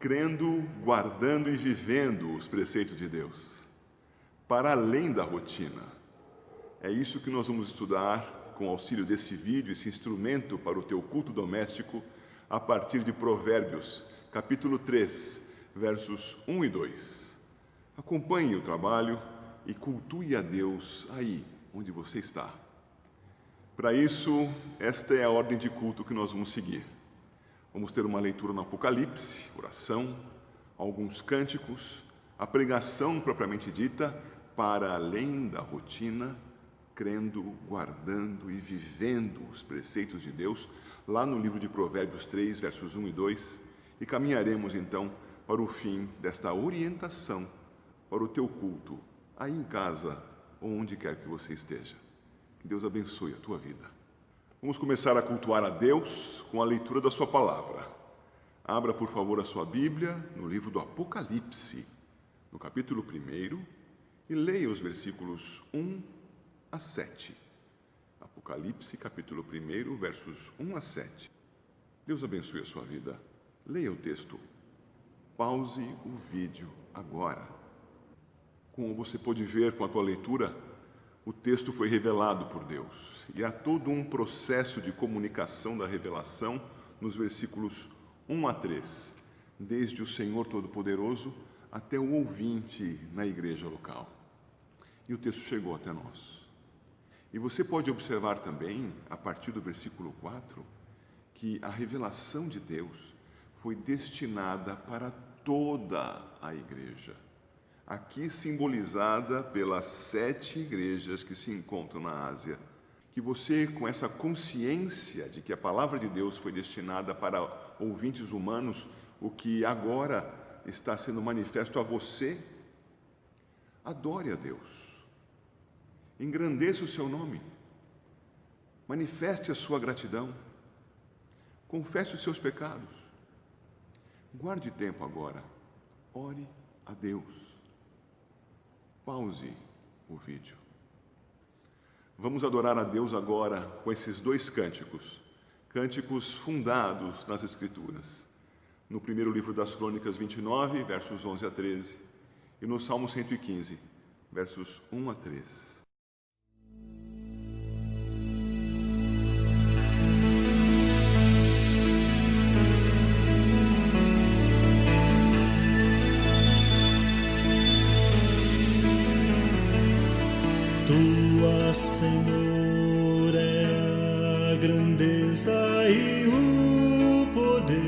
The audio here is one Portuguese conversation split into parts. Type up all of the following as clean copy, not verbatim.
crendo, guardando e vivendo os preceitos de Deus, para além da rotina. É isso que nós vamos estudar com o auxílio desse vídeo, esse instrumento para o teu culto doméstico, a partir de Provérbios, capítulo 3, versos 1 e 2. Acompanhe o trabalho e cultue a Deus aí onde você está. Para isso, esta é a ordem de culto que nós vamos seguir. Vamos ter uma leitura no Apocalipse, oração, alguns cânticos, a pregação propriamente dita, para além da rotina, crendo, guardando e vivendo os preceitos de Deus, lá no livro de Provérbios 3, versos 1 e 2, e caminharemos então para o fim desta orientação para o teu culto, aí em casa ou onde quer que você esteja. Que Deus abençoe a tua vida. Vamos começar a cultuar a Deus com a leitura da sua palavra. Abra, por favor, a sua Bíblia no livro do Apocalipse, no capítulo 1, e leia os versículos 1 a 7. Apocalipse, capítulo 1, versos 1 a 7. Deus abençoe a sua vida. Leia o texto. Pause o vídeo agora. Como você pode ver com a tua leitura, o texto foi revelado por Deus. E há todo um processo de comunicação da revelação nos versículos 1 a 3, desde o Senhor Todo-Poderoso até o ouvinte na igreja local. E o texto chegou até nós. E você pode observar também, a partir do versículo 4, que a revelação de Deus foi destinada para toda a igreja. Aqui simbolizada pelas 7 igrejas que se encontram na Ásia. Que você, com essa consciência de que a palavra de Deus foi destinada para ouvintes humanos, o que agora está sendo manifesto a você, adore a Deus. Engrandeça o seu nome. Manifeste a sua gratidão. Confesse os seus pecados. Guarde tempo agora. Ore a Deus. Pause o vídeo. Vamos adorar a Deus agora com esses 2 cânticos, cânticos fundados nas Escrituras. No primeiro livro das Crônicas 29, versos 11 a 13, e no Salmo 115, versos 1 a 3. Tua, Senhor, é a grandeza e o poder,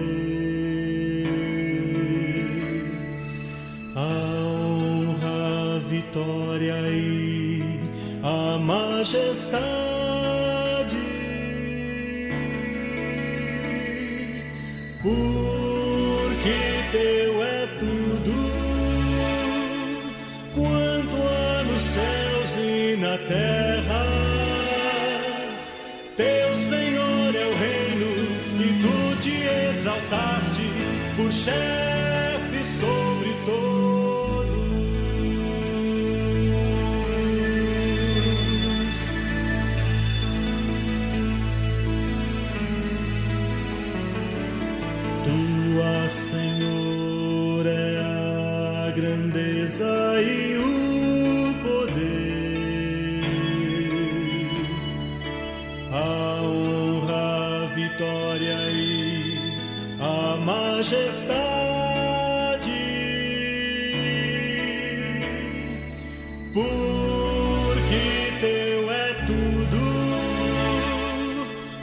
a honra, a vitória e a majestade, porque teu é tudo, quanto há nos céus e na terra. Teu, Senhor, é o reino, e tu te exaltaste por chefe sobre todos. Tua, Senhor, é a grandeza e o poder, a honra, a vitória e a majestade, porque teu é tudo,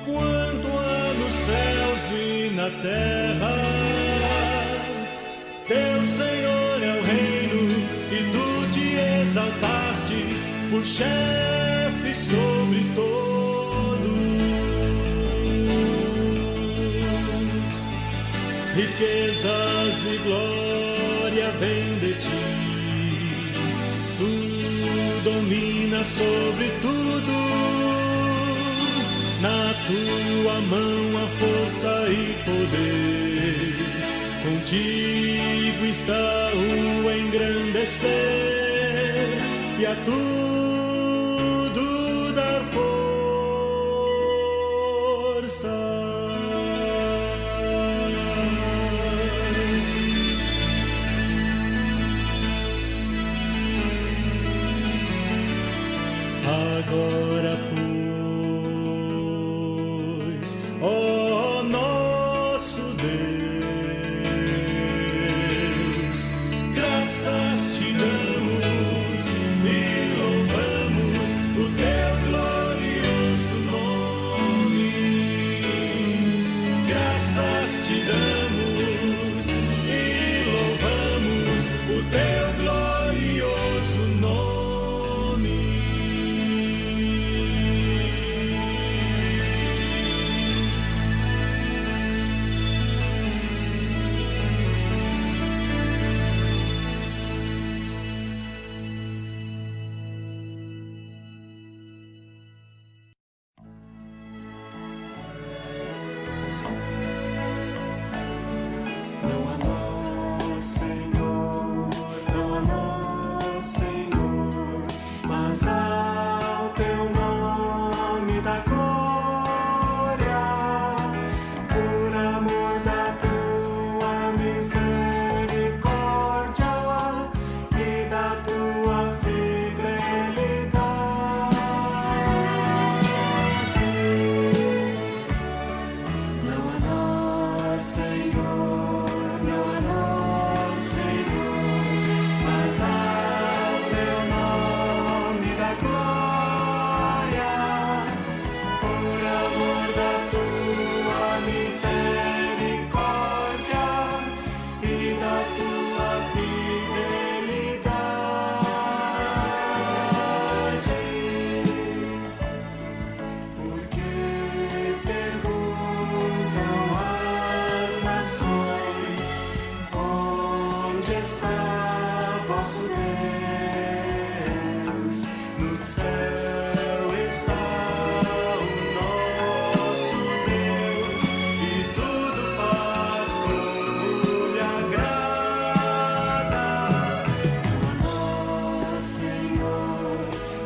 quanto há nos céus e na terra. Teu, Senhor, é o reino, e tu te exaltaste por chefe sobre todos. Riquezas e glória vêm de ti, tu dominas sobre tudo. Na tua mão a força e poder, contigo está o engrandecer e a tudo dar força. onde está vosso Deus? No céu está o nosso Deus, e tudo faz como lhe agrada. Não há Senhor,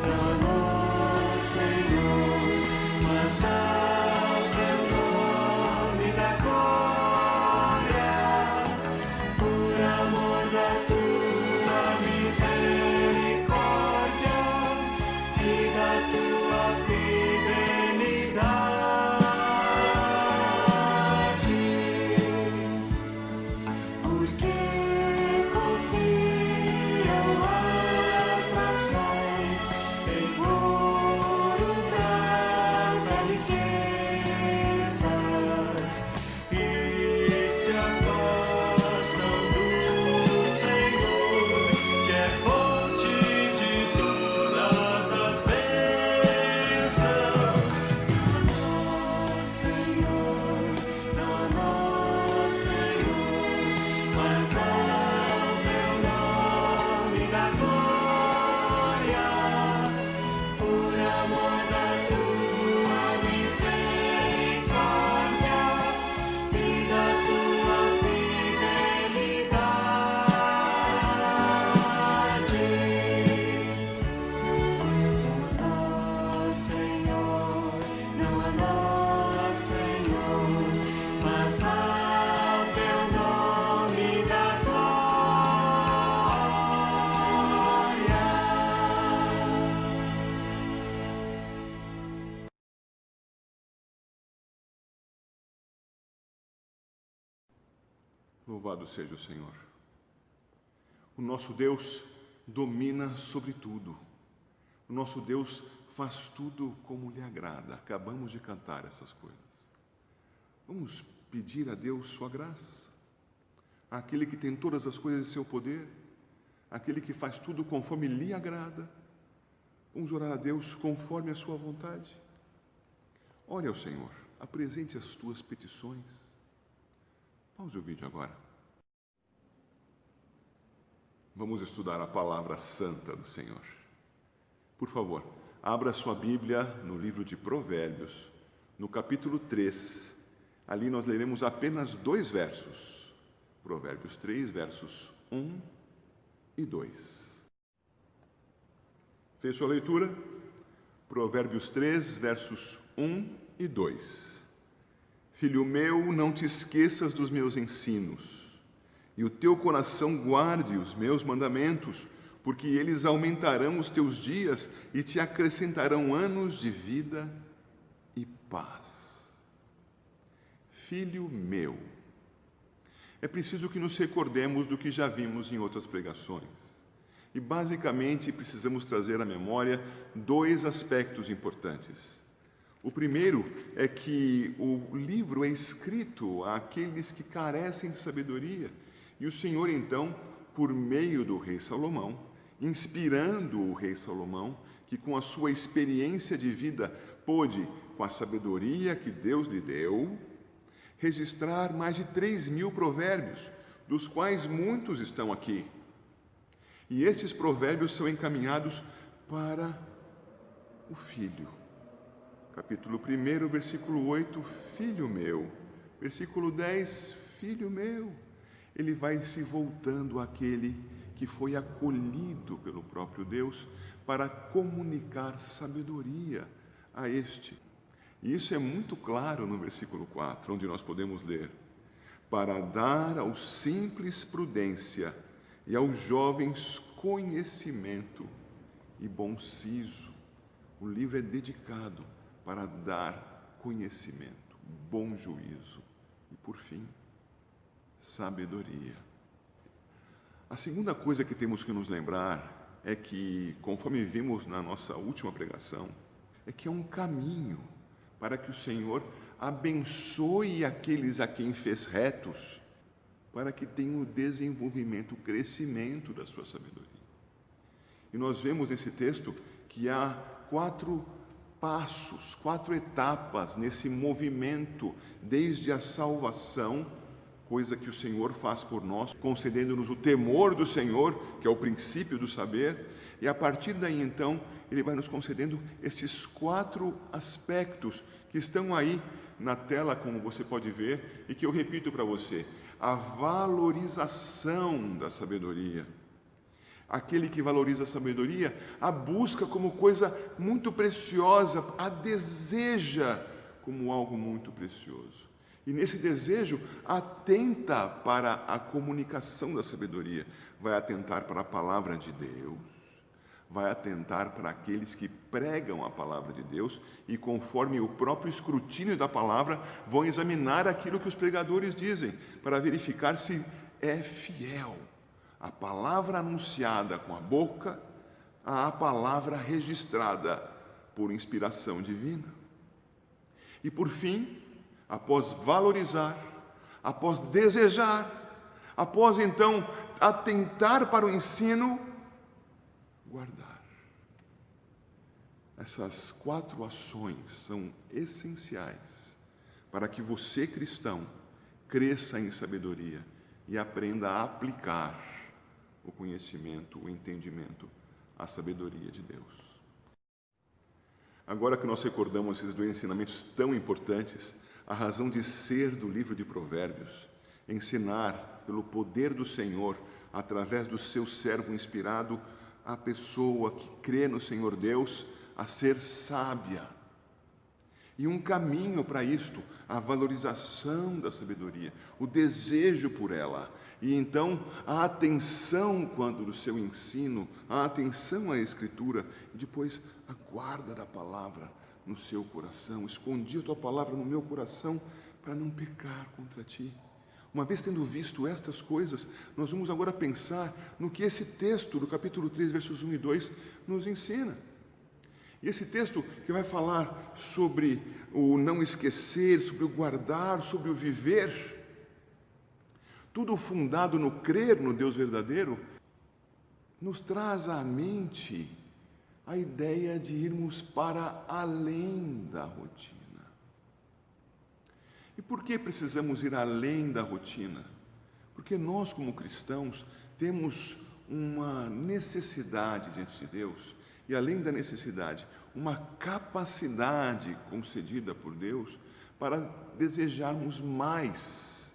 não há Senhor, mas ao teu nome da glória, por amor da tua misericórdia e da tua fidelidade. Porque confiam as nações em ouro, prata, riquezas, e se afastam do Senhor, que é fonte de todas as bênçãos. Não há Senhor, mas ao teu nome da glória, por amor da tua misericórdia e da tua fidelidade. Não há Senhor, mas ao teu nome da glória. Louvado seja o Senhor. O nosso Deus domina sobre tudo. O nosso Deus faz tudo como lhe agrada. Acabamos de cantar essas coisas. Vamos pedir a Deus sua graça. Aquele que tem todas as coisas em seu poder, aquele que faz tudo conforme lhe agrada. Vamos orar a Deus conforme a sua vontade. Ore ao Senhor, apresente as tuas petições. Pause o vídeo agora. Vamos estudar a palavra santa do Senhor. Por favor, abra sua Bíblia no livro de Provérbios, no capítulo 3. Ali nós leremos apenas 2 versos. Provérbios 3, versos 1 e 2. Fez sua leitura? Provérbios 3, versos 1 e 2. Filho meu, não te esqueças dos meus ensinos, e o teu coração guarde os meus mandamentos, porque eles aumentarão os teus dias e te acrescentarão anos de vida e paz. Filho meu. É preciso que nos recordemos do que já vimos em outras pregações. E basicamente precisamos trazer à memória 2 aspectos importantes. O primeiro é que o livro é escrito àqueles que carecem de sabedoria. E o Senhor, então, por meio do rei Salomão, inspirando o rei Salomão, que com a sua experiência de vida pôde, com a sabedoria que Deus lhe deu, registrar mais de 3.000 provérbios, dos quais muitos estão aqui. E esses provérbios são encaminhados para o filho. Capítulo 1, versículo 8, filho meu. Versículo 10, filho meu. Ele vai se voltando àquele que foi acolhido pelo próprio Deus para comunicar sabedoria a este. E isso é muito claro no versículo 4, onde nós podemos ler: para dar aos simples prudência e aos jovens conhecimento e bom siso. O livro é dedicado para dar conhecimento, bom juízo e, por fim, sabedoria. A segunda coisa que temos que nos lembrar é que, conforme vimos na nossa última pregação, é que é um caminho para que o Senhor abençoe aqueles a quem fez retos, para que tenham o desenvolvimento, o crescimento da sua sabedoria. E nós vemos nesse texto que há 4 passos, 4 etapas nesse movimento, desde a salvação coisa que o Senhor faz por nós, concedendo-nos o temor do Senhor, que é o princípio do saber, e a partir daí então Ele vai nos concedendo esses 4 aspectos que estão aí na tela, como você pode ver, e que eu repito para você: a valorização da sabedoria. Aquele que valoriza a sabedoria a busca como coisa muito preciosa, a deseja como algo muito precioso. E nesse desejo atenta para a comunicação da sabedoria, vai atentar para a palavra de Deus, vai atentar para aqueles que pregam a palavra de Deus e, conforme o próprio escrutínio da palavra, vão examinar aquilo que os pregadores dizem, para verificar se é fiel a palavra anunciada com a boca à palavra registrada por inspiração divina. E por fim, após valorizar, após desejar, após então atentar para o ensino, guardar. Essas 4 ações são essenciais para que você, cristão, cresça em sabedoria e aprenda a aplicar o conhecimento, o entendimento, a sabedoria de Deus. Agora que nós recordamos esses 2 ensinamentos tão importantes, a razão de ser do livro de Provérbios, ensinar pelo poder do Senhor, através do seu servo inspirado, a pessoa que crê no Senhor Deus a ser sábia. E um caminho para isto, a valorização da sabedoria, o desejo por ela, e então a atenção quando do seu ensino, a atenção à Escritura, e depois a guarda da palavra no seu coração. Escondi a tua palavra no meu coração para não pecar contra ti. Uma vez tendo visto estas coisas, nós vamos agora pensar no que esse texto do capítulo 3, versos 1 e 2 nos ensina. E esse texto que vai falar sobre o não esquecer, sobre o guardar, sobre o viver, tudo fundado no crer no Deus verdadeiro, nos traz à mente a ideia de irmos para além da rotina. E por que precisamos ir além da rotina? Porque nós, como cristãos, temos uma necessidade diante de Deus, e além da necessidade, uma capacidade concedida por Deus para desejarmos mais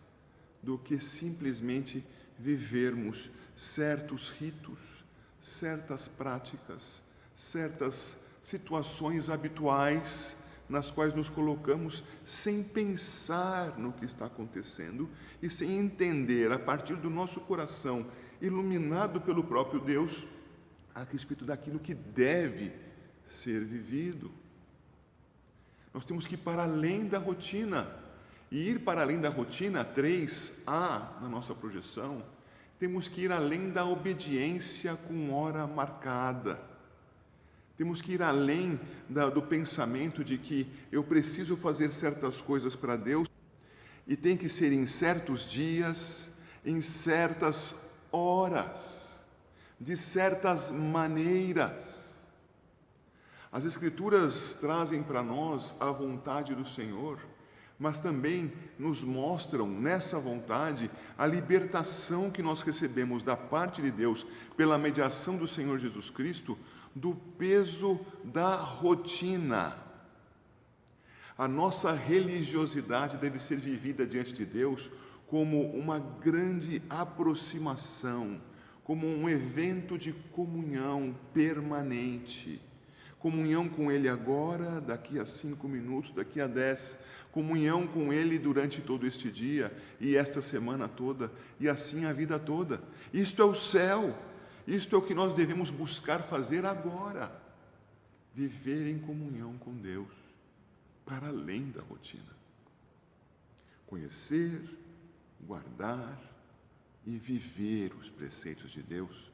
do que simplesmente vivermos certos ritos, certas práticas, certas situações habituais nas quais nos colocamos sem pensar no que está acontecendo e sem entender, a partir do nosso coração, iluminado pelo próprio Deus, a respeito daquilo que deve ser vivido. Nós temos que ir para além da rotina. E ir para além da rotina, 3A, na nossa projeção, temos que ir além da obediência com hora marcada. Temos que ir além do pensamento de que eu preciso fazer certas coisas para Deus e tem que ser em certos dias, em certas horas, de certas maneiras. As Escrituras trazem para nós a vontade do Senhor, mas também nos mostram nessa vontade a libertação que nós recebemos da parte de Deus pela mediação do Senhor Jesus Cristo do peso da rotina. A nossa religiosidade deve ser vivida diante de Deus como uma grande aproximação, como um evento de comunhão permanente. Comunhão com Ele agora, daqui a 5 minutos, daqui a 10, comunhão com Ele durante todo este dia e esta semana toda, e assim a vida toda. Isto é o céu, isto é o que nós devemos buscar fazer agora. Viver em comunhão com Deus, para além da rotina. Conhecer, guardar e viver os preceitos de Deus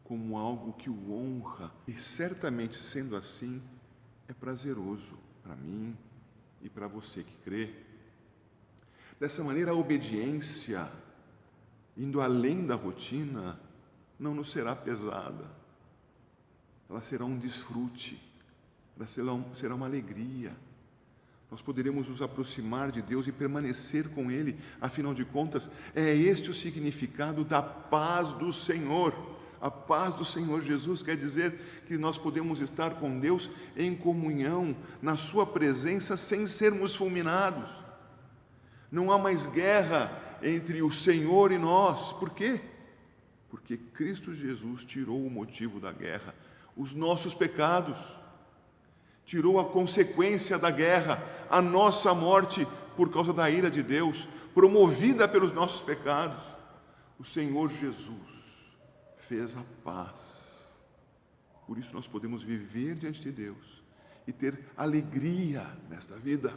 como algo que o honra. E certamente, sendo assim, é prazeroso para mim e para você que crê. Dessa maneira, a obediência, indo além da rotina, não nos será pesada. Ela será um desfrute, ela será uma alegria. nós poderemos nos aproximar de Deus e permanecer com Ele. Afinal de contas, é este o significado da paz do Senhor. A paz do Senhor Jesus quer dizer que nós podemos estar com Deus em comunhão, na sua presença, sem sermos fulminados. Não há mais guerra entre o Senhor e nós. Por quê? Porque Cristo Jesus tirou o motivo da guerra, os nossos pecados. Tirou a consequência da guerra, a nossa morte por causa da ira de Deus, promovida pelos nossos pecados. O Senhor Jesus fez a paz. Por isso nós podemos viver diante de Deus e ter alegria nesta vida.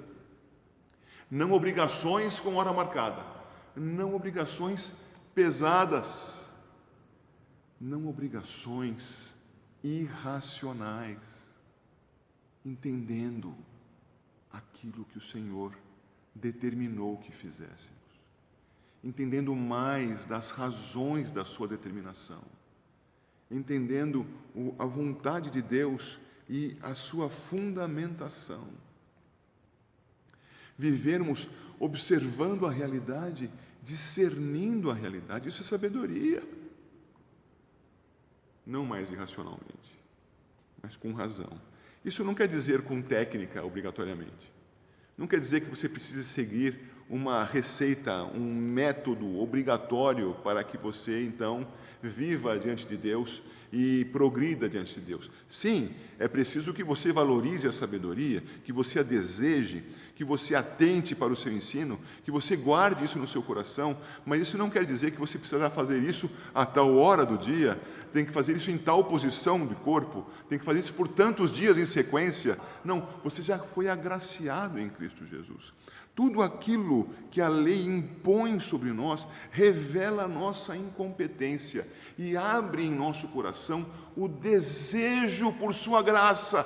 Não obrigações com hora marcada, não obrigações pesadas, não obrigações irracionais, entendendo aquilo que o Senhor determinou que fizéssemos, entendendo mais das razões da sua determinação, entendendo a vontade de Deus e a sua fundamentação. Vivermos observando a realidade, discernindo a realidade, isso é sabedoria. Não mais irracionalmente, mas com razão. Isso não quer dizer com técnica, obrigatoriamente. Não quer dizer que você precise seguir uma receita, um método obrigatório para que você, então, viva diante de Deus e progrida diante de Deus. Sim, é preciso que você valorize a sabedoria, que você a deseje, que você atente para o seu ensino, que você guarde isso no seu coração, mas isso não quer dizer que você precisará fazer isso a tal hora do dia, tem que fazer isso em tal posição do corpo, tem que fazer isso por tantos dias em sequência. Não, você já foi agraciado em Cristo Jesus. Tudo aquilo que a lei impõe sobre nós revela a nossa incompetência e abre em nosso coração o desejo por sua graça.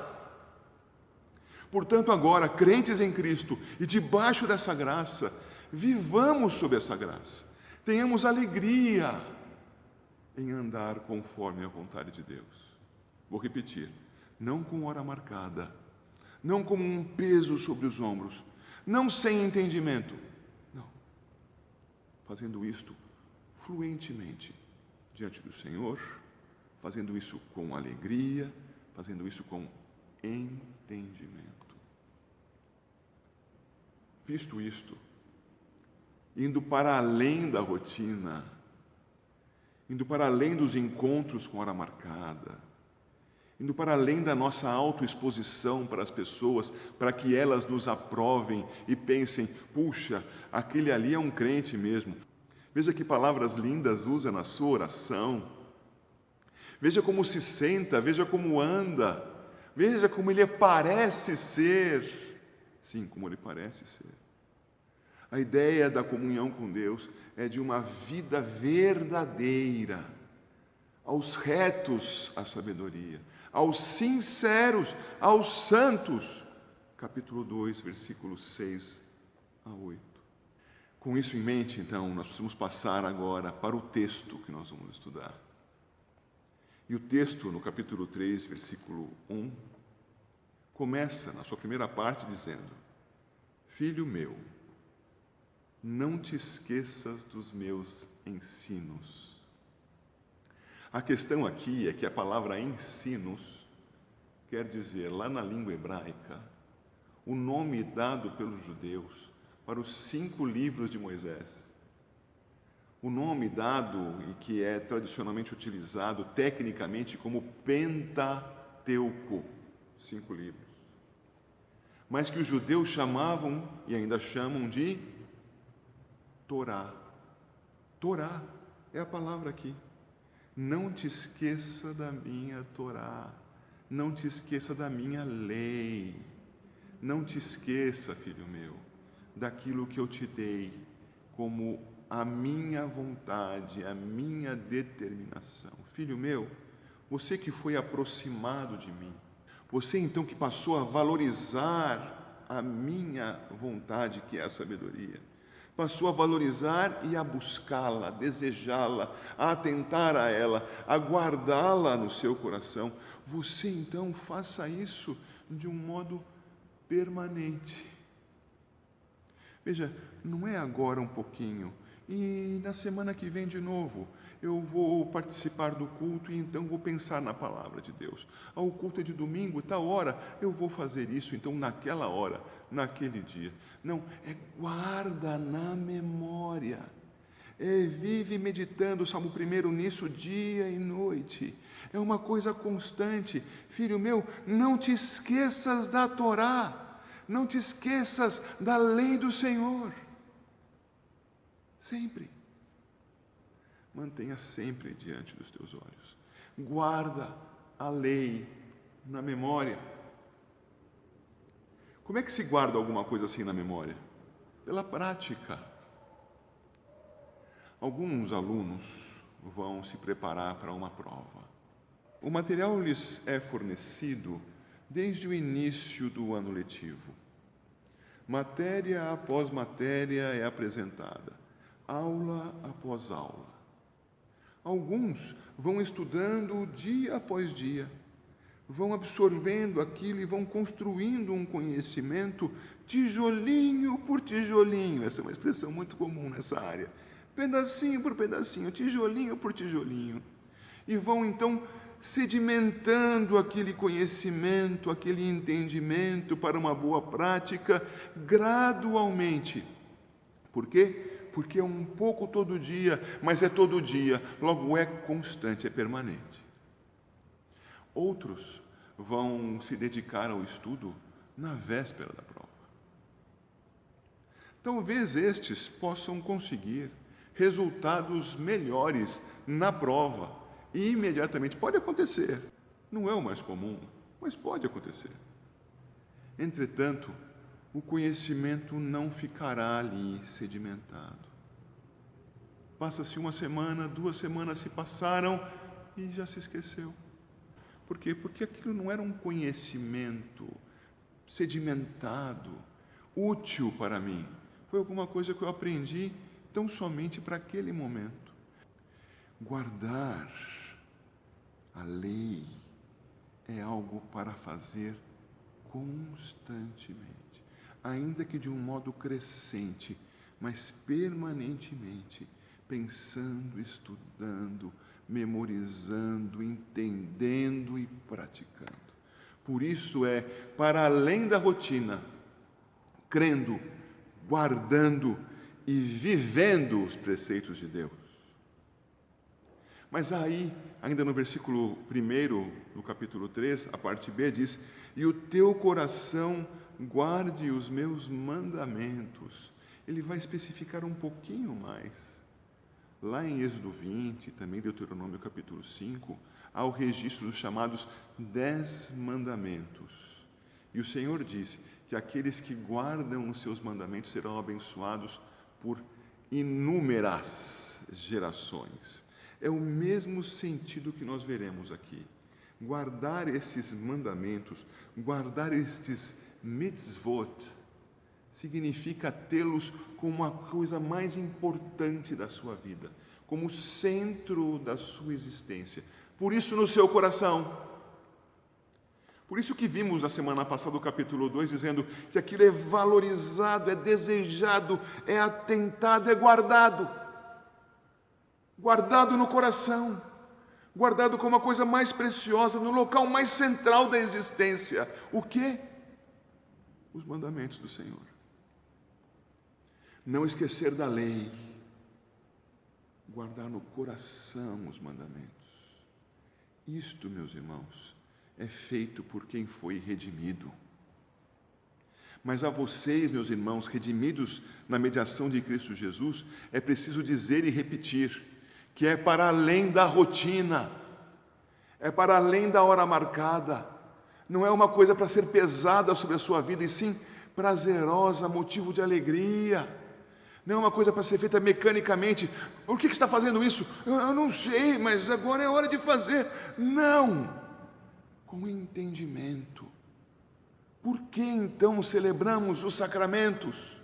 Portanto, agora, crentes em Cristo e debaixo dessa graça, vivamos sob essa graça. Tenhamos alegria em andar conforme a vontade de Deus. Vou repetir, não com hora marcada, não como um peso sobre os ombros, não sem entendimento, não, fazendo isto fluentemente diante do Senhor, fazendo isso com alegria, fazendo isso com entendimento. Visto isto, indo para além da rotina, indo para além dos encontros com hora marcada, indo para além da nossa autoexposição para as pessoas, para que elas nos aprovem e pensem, puxa, aquele ali é um crente mesmo. Veja que palavras lindas usa na sua oração. Veja como se senta, veja como anda, veja como ele parece ser. Sim, como ele parece ser. A ideia da comunhão com Deus é de uma vida verdadeira, aos retos a sabedoria, aos sinceros, aos santos. Capítulo 2, versículos 6 a 8. Com isso em mente, então, nós precisamos passar agora para o texto que nós vamos estudar. E o texto, no capítulo 3, versículo 1, começa, na sua primeira parte, dizendo: Filho meu, não te esqueças dos meus ensinos. A questão aqui é que a palavra ensinos quer dizer, lá na língua hebraica, o nome dado pelos judeus para os 5 livros de Moisés. O nome dado e que é tradicionalmente utilizado tecnicamente como Pentateuco, 5 livros. Mas que os judeus chamavam e ainda chamam de Torá. Torá é a palavra aqui. Não te esqueça da minha Torá. Não te esqueça da minha lei. Não te esqueça, filho meu, daquilo que eu te dei como a minha vontade, a minha determinação. Filho meu, você que foi aproximado de mim, você então que passou a valorizar a minha vontade, que é a sabedoria, passou a valorizar e a buscá-la, a desejá-la, a atentar a ela, a guardá-la no seu coração. Você então faça isso de um modo permanente, Veja, não é agora um pouquinho, e na semana que vem de novo, eu vou participar do culto e então vou pensar na palavra de Deus. O culto é de domingo, tal hora, eu vou fazer isso, então naquela hora, naquele dia. Não, é guarda na memória. Vive meditando o Salmo 1 nisso dia e noite. É uma coisa constante. Filho meu, não te esqueças da Torá. Não te esqueças da lei do Senhor. Sempre. Mantenha sempre diante dos teus olhos. Guarda a lei na memória. Como é que se guarda alguma coisa assim na memória? Pela prática. Alguns alunos vão se preparar para uma prova. O material lhes é fornecido desde o início do ano letivo. Matéria após matéria é apresentada, aula após aula. Alguns vão estudando dia após dia, vão absorvendo aquilo e vão construindo um conhecimento tijolinho por tijolinho. Essa é uma expressão muito comum nessa área. Pedacinho por pedacinho, tijolinho por tijolinho. E vão então sedimentando aquele conhecimento, aquele entendimento para uma boa prática gradualmente. Por quê? Porque é um pouco todo dia, mas é todo dia, logo é constante, é permanente. Outros vão se dedicar ao estudo na véspera da prova. Talvez estes possam conseguir resultados melhores na prova e imediatamente. Pode acontecer. Não é o mais comum, mas pode acontecer. Entretanto, o conhecimento não ficará ali sedimentado. Passa-se uma semana, 2 semanas se passaram e já se esqueceu. Por quê? Porque aquilo não era um conhecimento sedimentado, útil para mim. Foi alguma coisa que eu aprendi tão somente para aquele momento. Guardar a lei é algo para fazer constantemente, ainda que de um modo crescente, mas permanentemente, pensando, estudando, memorizando, entendendo e praticando. Por isso é para além da rotina, crendo, guardando e vivendo os preceitos de Deus. Mas aí, ainda no versículo 1, no capítulo 3, a parte B diz: e o teu coração guarde os meus mandamentos. Ele vai especificar um pouquinho mais. Lá em Êxodo 20, também Deuteronômio capítulo 5, há o registro dos chamados 10 mandamentos. E o Senhor diz que aqueles que guardam os seus mandamentos serão abençoados por inúmeras gerações. É o mesmo sentido que nós veremos aqui. Guardar esses mandamentos, guardar estes mitzvot, significa tê-los como a coisa mais importante da sua vida, como o centro da sua existência. Por isso, no seu coração. Por isso que vimos na semana passada o capítulo 2, dizendo que aquilo é valorizado, é desejado, é atentado, é guardado. Guardado no coração, guardado como a coisa mais preciosa, no local mais central da existência. O quê? Os mandamentos do Senhor. Não esquecer da lei, guardar no coração os mandamentos. Isto, meus irmãos, é feito por quem foi redimido. Mas a vocês, meus irmãos, redimidos na mediação de Cristo Jesus, é preciso dizer e repetir que é para além da rotina, é para além da hora marcada, não é uma coisa para ser pesada sobre a sua vida, e sim prazerosa, motivo de alegria. Não é uma coisa para ser feita mecanicamente. Por que está fazendo isso? Eu não sei, mas agora é hora de fazer. Não! Com entendimento. Por que então celebramos os sacramentos?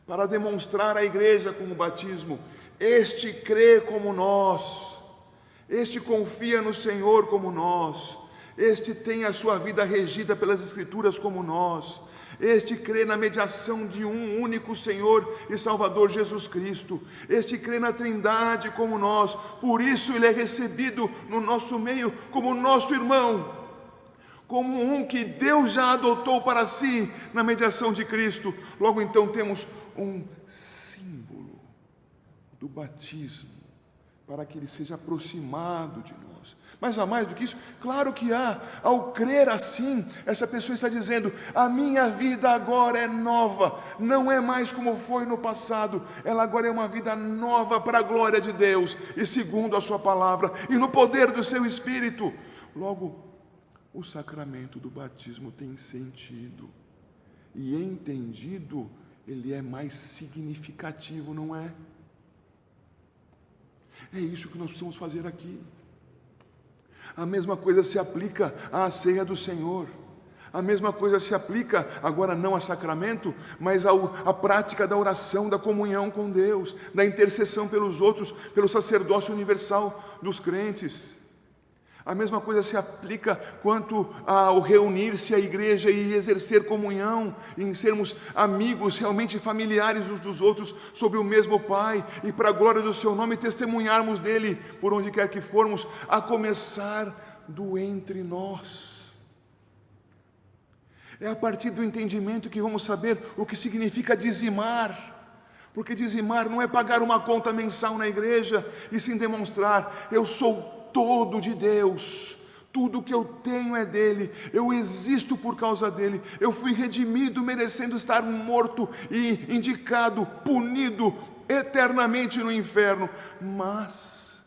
Para demonstrar à igreja com o batismo: este crê como nós, este confia no Senhor como nós, este tem a sua vida regida pelas Escrituras como nós, Este crê na mediação de um único Senhor e Salvador Jesus Cristo. Este crê na Trindade como nós. Por isso ele é recebido no nosso meio como nosso irmão, como um que Deus já adotou para si na mediação de Cristo. Logo então temos um símbolo do batismo, para que ele seja aproximado de nós. Mas há mais do que isso? Claro que há. Ao crer assim, essa pessoa está dizendo: a minha vida agora é nova, não é mais como foi no passado, ela agora é uma vida nova para a glória de Deus, e segundo a sua palavra, e no poder do seu Espírito. Logo, o sacramento do batismo tem sentido, e entendido, ele é mais significativo, não é? É isso que nós precisamos fazer aqui. A mesma coisa se aplica à ceia do Senhor. A mesma coisa se aplica, agora não a sacramento, mas à prática da oração, da comunhão com Deus, da intercessão pelos outros, pelo sacerdócio universal dos crentes. A mesma coisa se aplica quanto ao reunir-se à igreja e exercer comunhão, em sermos amigos, realmente familiares uns dos outros, sobre o mesmo Pai, e para a glória do seu nome testemunharmos dele por onde quer que formos, a começar do entre nós. É a partir do entendimento que vamos saber o que significa dizimar, porque dizimar não é pagar uma conta mensal na igreja, e sim demonstrar: eu sou todo de Deus, tudo que eu tenho é dele, eu existo por causa dele, eu fui redimido merecendo estar morto e indicado, punido eternamente no inferno, mas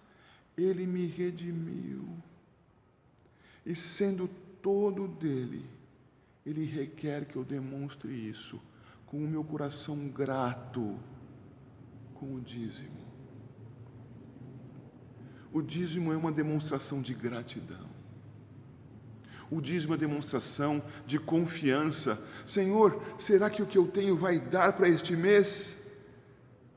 ele me redimiu, e sendo todo dele, ele requer que eu demonstre isso com o meu coração grato, com o dízimo. O dízimo é uma demonstração de gratidão. O dízimo é demonstração de confiança. Senhor, será que o que eu tenho vai dar para este mês?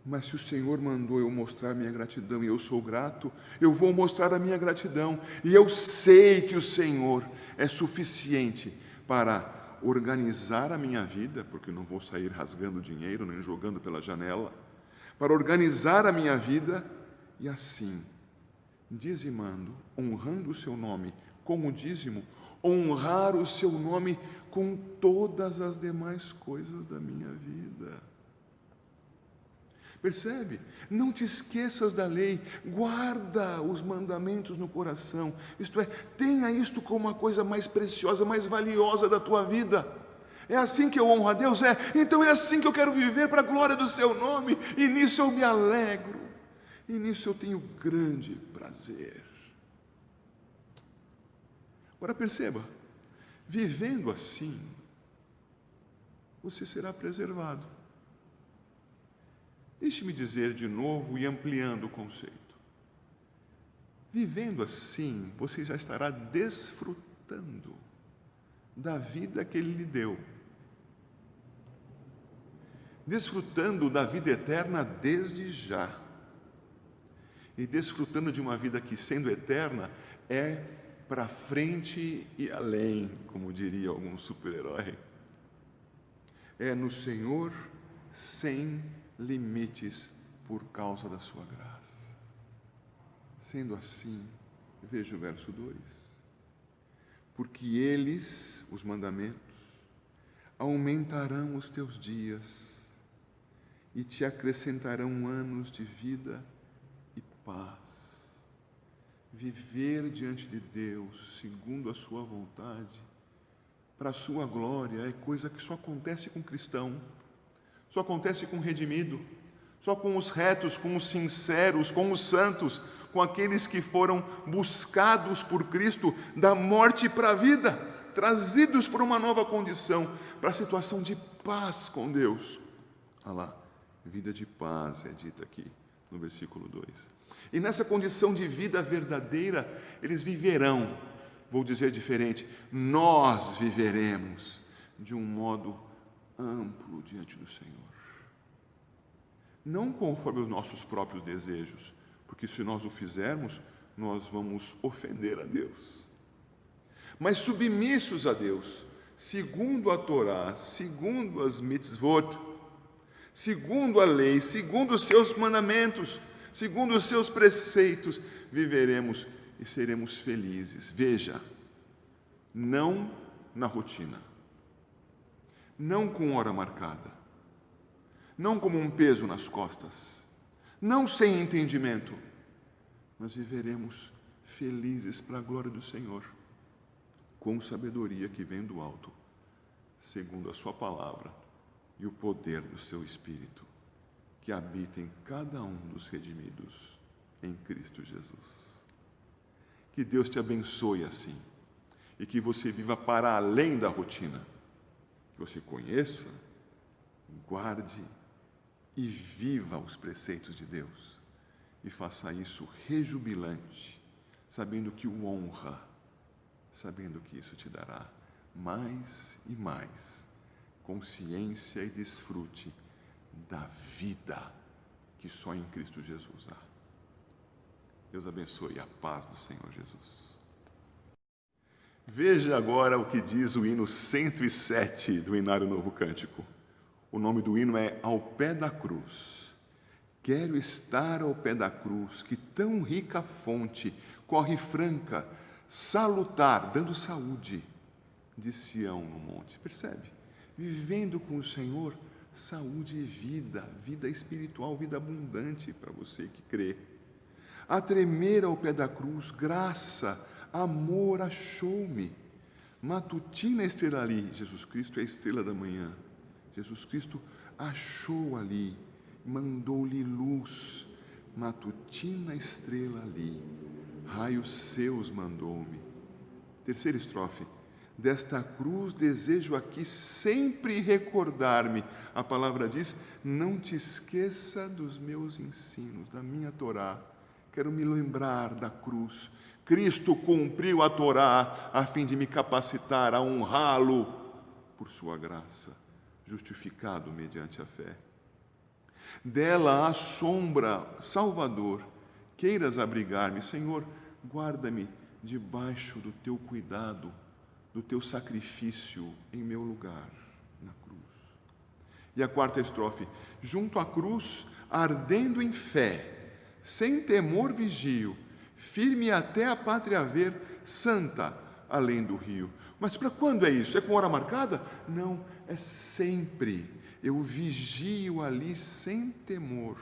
Mas se o Senhor mandou eu mostrar minha gratidão e eu sou grato, eu vou mostrar a minha gratidão. E eu sei que o Senhor é suficiente para organizar a minha vida, porque eu não vou sair rasgando dinheiro nem jogando pela janela, para organizar a minha vida e assim, dizimando, honrando o seu nome com o dízimo, honrar o seu nome com todas as demais coisas da minha vida. Percebe? Não te esqueças da lei, guarda os mandamentos no coração, isto é, tenha isto como a coisa mais preciosa, mais valiosa da tua vida. É assim que eu honro a Deus? Então é assim que eu quero viver para a glória do seu nome, e nisso eu me alegro. E nisso eu tenho grande prazer. Agora perceba, vivendo assim, você será preservado. Deixe-me dizer de novo e ampliando o conceito. Vivendo assim, você já estará desfrutando da vida que Ele lhe deu. Desfrutando da vida eterna desde já. E desfrutando de uma vida que, sendo eterna, é para frente e além, como diria algum super-herói. É no Senhor sem limites por causa da sua graça. Sendo assim, veja o verso 2. Porque eles, os mandamentos, aumentarão os teus dias e te acrescentarão anos de vida e paz. Viver diante de Deus, segundo a sua vontade, para a sua glória, é coisa que só acontece com cristão, só acontece com redimido, só com os retos, com os sinceros, com os santos, com aqueles que foram buscados por Cristo da morte para a vida, trazidos por uma nova condição, para a situação de paz com Deus. Olha lá, vida de paz é dita aqui no versículo 2. E nessa condição de vida verdadeira, eles viverão, vou dizer diferente, nós viveremos de um modo amplo diante do Senhor. Não conforme os nossos próprios desejos, porque se nós o fizermos, nós vamos ofender a Deus. Mas submissos a Deus, segundo a Torá, segundo as mitzvot, segundo a lei, segundo os seus mandamentos, segundo os seus preceitos, viveremos e seremos felizes. Veja, não na rotina, não com hora marcada, não como um peso nas costas, não sem entendimento, mas viveremos felizes para a glória do Senhor, com sabedoria que vem do alto, segundo a sua palavra e o poder do seu Espírito, que habita em cada um dos redimidos em Cristo Jesus. Que Deus te abençoe assim, e que você viva para além da rotina, que você conheça, guarde e viva os preceitos de Deus, e faça isso rejubilante, sabendo que o honra, sabendo que isso te dará mais e mais consciência e desfrute da vida que só em Cristo Jesus há. Deus abençoe a paz do Senhor Jesus. Veja agora o que diz o hino 107 do Inário Novo Cântico. O nome do hino é Ao Pé da Cruz. Quero estar ao pé da cruz, que tão rica fonte corre franca, salutar, dando saúde, de Sião no monte. Percebe? Vivendo com o Senhor, saúde e vida, vida espiritual, vida abundante para você que crê. A tremer ao pé da cruz, graça, amor achou-me. Matutina estrela ali, Jesus Cristo é a estrela da manhã. Jesus Cristo achou ali, mandou-lhe luz. Matutina estrela ali, raios seus mandou-me. Terceira estrofe. Desta cruz desejo aqui sempre recordar-me. A palavra diz, não te esqueça dos meus ensinos, da minha Torá. Quero me lembrar da cruz. Cristo cumpriu a Torá a fim de me capacitar a honrá-lo por sua graça, justificado mediante a fé. Dela a sombra, Salvador, queiras abrigar-me. Senhor, guarda-me debaixo do teu cuidado, do teu sacrifício em meu lugar, na cruz. E a quarta estrofe, junto à cruz, ardendo em fé, sem temor vigio, firme até a pátria ver, santa, além do rio. Mas para quando é isso? É com hora marcada? Não, é sempre. Eu vigio ali sem temor.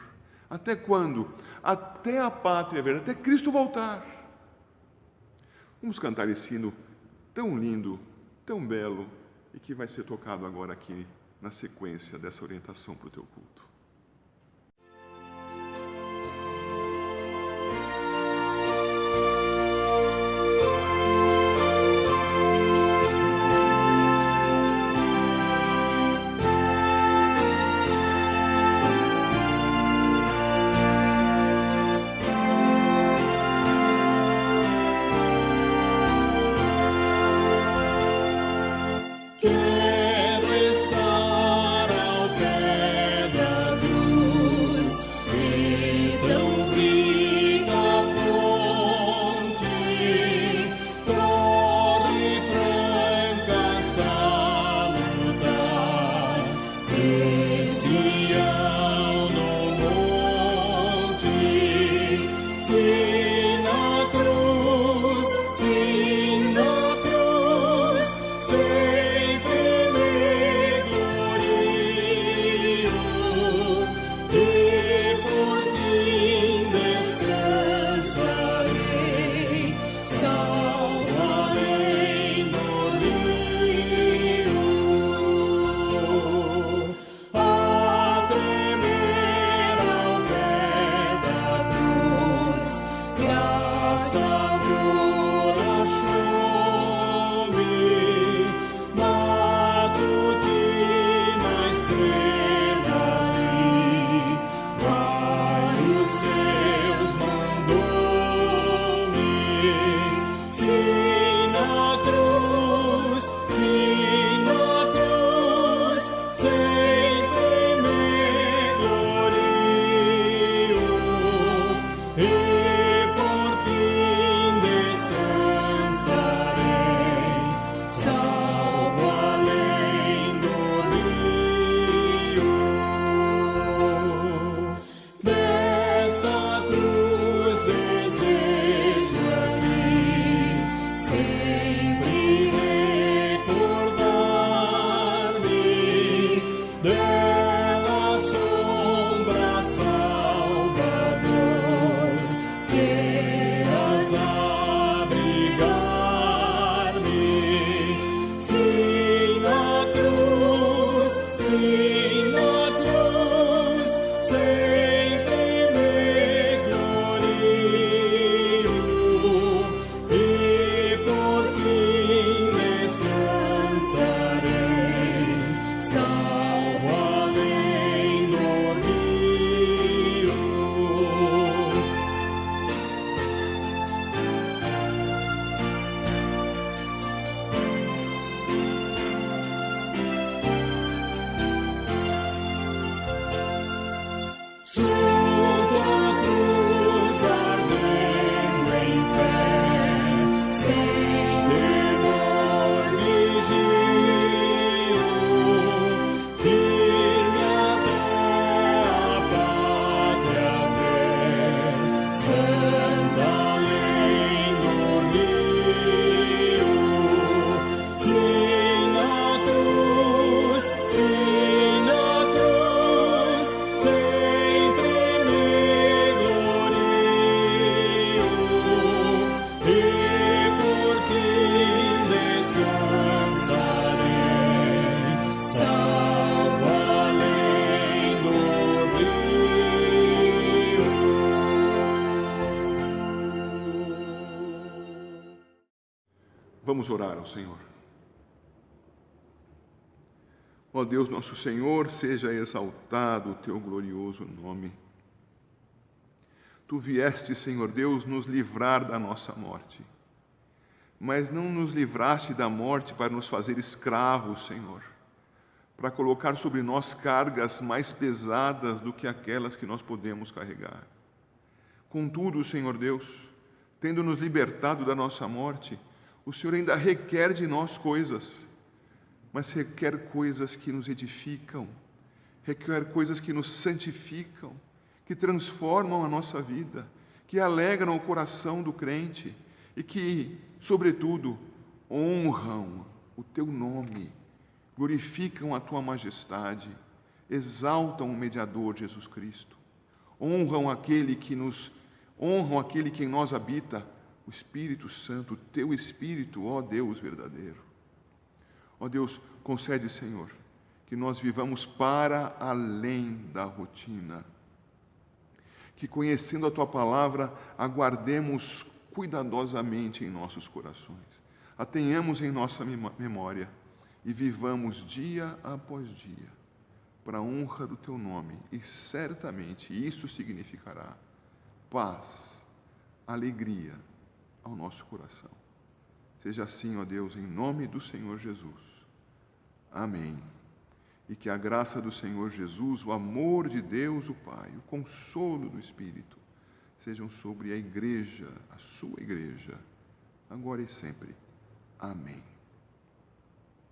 Até quando? Até a pátria ver, até Cristo voltar. Vamos cantar esse hino tão lindo, tão belo, e que vai ser tocado agora aqui na sequência dessa orientação para o teu culto. Quero estar ao pé da cruz, que tão rica fonte corre franca salutar, de Sião no monte, sim na cruz, sim na cruz, sempre me glorio, e por fim descansarei, salvarei no rio. A tremer ao pé da cruz, graça, amor achou-me. Matutina estrela ali, raios seus mandou-me. Sim na cruz, sempre me glorio, e por fim descansarei. além do rio, se na cruz, sempre me glorio, e por fim descansarei, salvo além do rio. Vamos orar ao Senhor. Ó Deus nosso Senhor, seja exaltado o teu glorioso nome. Tu vieste, Senhor Deus, nos livrar da nossa morte, mas não nos livraste da morte para nos fazer escravos, Senhor, para colocar sobre nós cargas mais pesadas do que aquelas que nós podemos carregar. Contudo, Senhor Deus, tendo nos libertado da nossa morte, o Senhor ainda requer de nós coisas, mas requer coisas que nos edificam, requer coisas que nos santificam, que transformam a nossa vida, que alegram o coração do crente e que, sobretudo, honram o teu nome, glorificam a tua majestade, exaltam o mediador Jesus Cristo, honram aquele que em nós habita, o Espírito Santo, o teu Espírito, ó Deus verdadeiro. Ó Deus, concede, Senhor, que nós vivamos para além da rotina, que conhecendo a Tua Palavra, aguardemos cuidadosamente em nossos corações, a tenhamos em nossa memória e vivamos dia após dia, para a honra do Teu nome, e certamente isso significará paz, alegria ao nosso coração. Seja assim, ó Deus, em nome do Senhor Jesus. Amém. E que a graça do Senhor Jesus, o amor de Deus, o Pai, o consolo do Espírito, sejam sobre a igreja, a sua igreja, agora e sempre. Amém.